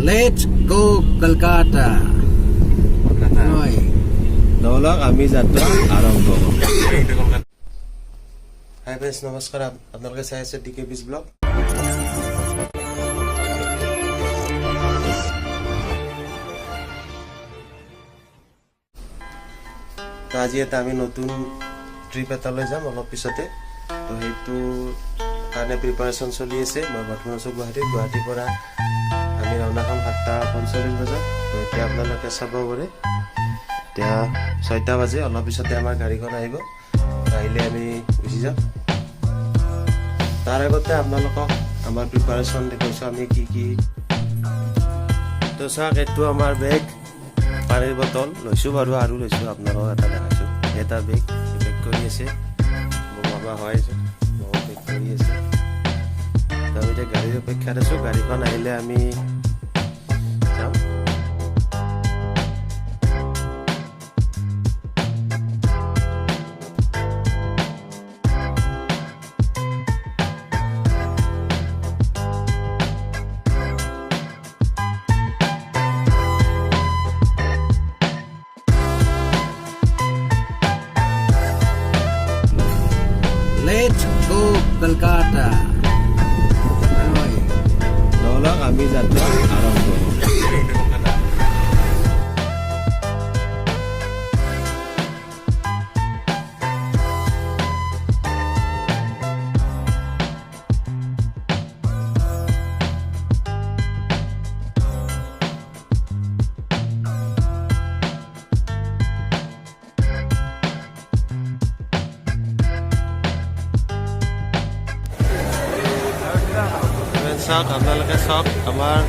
Let's go Kolkata. দৌলক আমি যাত্ৰা আৰম্ভ কৰোঁ। হাই ফ্ৰেণ্ডছ, নমস্কাৰ। আপোনালোকে চাই আছে DK Biz ব্লগ। তো আজি এটা আমি নতুন ট্ৰিপ এটালৈ যাম অলপ পিছতে। তো সেইটো কাৰণে প্ৰিপাৰেশ্যন চলি আছে। মই বৰ্তমান আছোঁ গুৱাহাটীৰ পৰা আমি ৰাওনা হ'ম 7:45 বজাত। তো এতিয়া আপোনালোকে চাব পাৰে, এতিয়া 6টা বাজে। অলপ পিছতে আমাৰ গাড়ীখন আহিব, আহিলে আমি গুচি যাম। তাৰ আগতে আপোনালোকক আমাৰ প্ৰিপাৰেশ্যন দেখুৱাইছোঁ আমি কি তো চাওক, এইটো আমাৰ বেগ, পানীৰ বটল লৈছোঁ বাৰু, আৰু লৈছোঁ আপোনালোকক এটা দেখাইছোঁ। এটা বেগ কৰি আছে মোৰ বাবা হয়, বেগ কৰি আছে। তো আমি এতিয়া গাড়ীৰ অপেক্ষাত আছোঁ। গাড়ীখন আহিলে আমি যাম। Let's go Kolkata. দৌলক আমি যাত্ৰা আৰম্ভ কৰোঁ। চাওক, আপোনালোকে চাওক, আমাৰ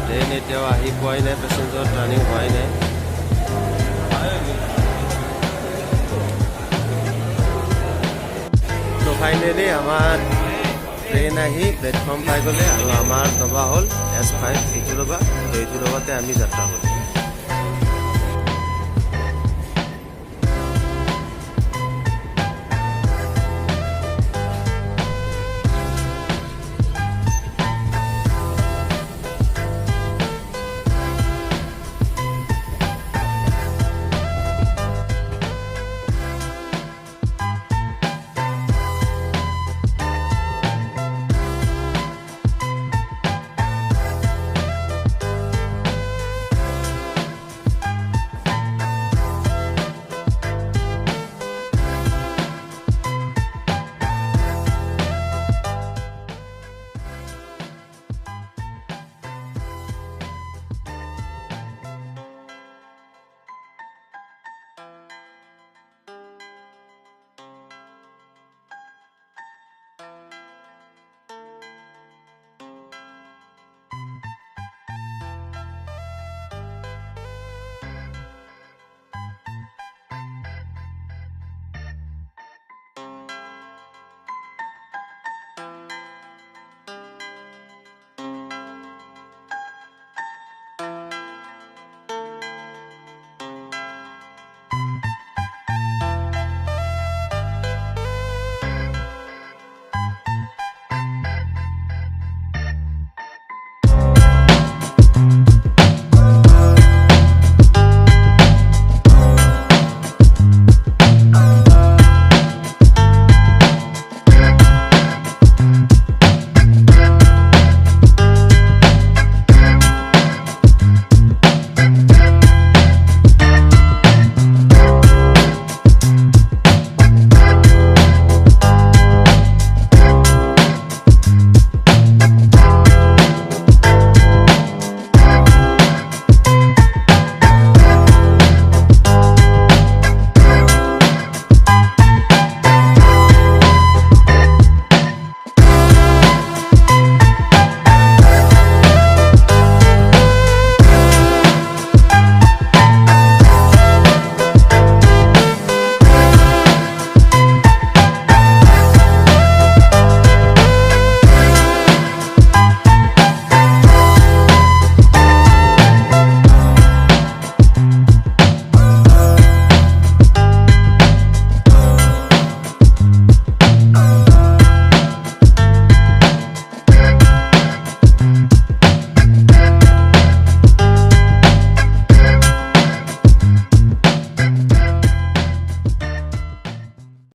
ট্ৰেইন এতিয়াও আহি পোৱাই নাই, পেচেঞ্জাৰ টাৰ্ণিং হোৱাই নাই। তো ফাইনেলি আমাৰ ট্ৰেইন আহি প্লেটফৰ্ম পাই গ'লে, আৰু আমাৰ দবা হ'ল S5 এইটো দবা। তো এইটো দবাতে আমি যাত্ৰা কৰিম।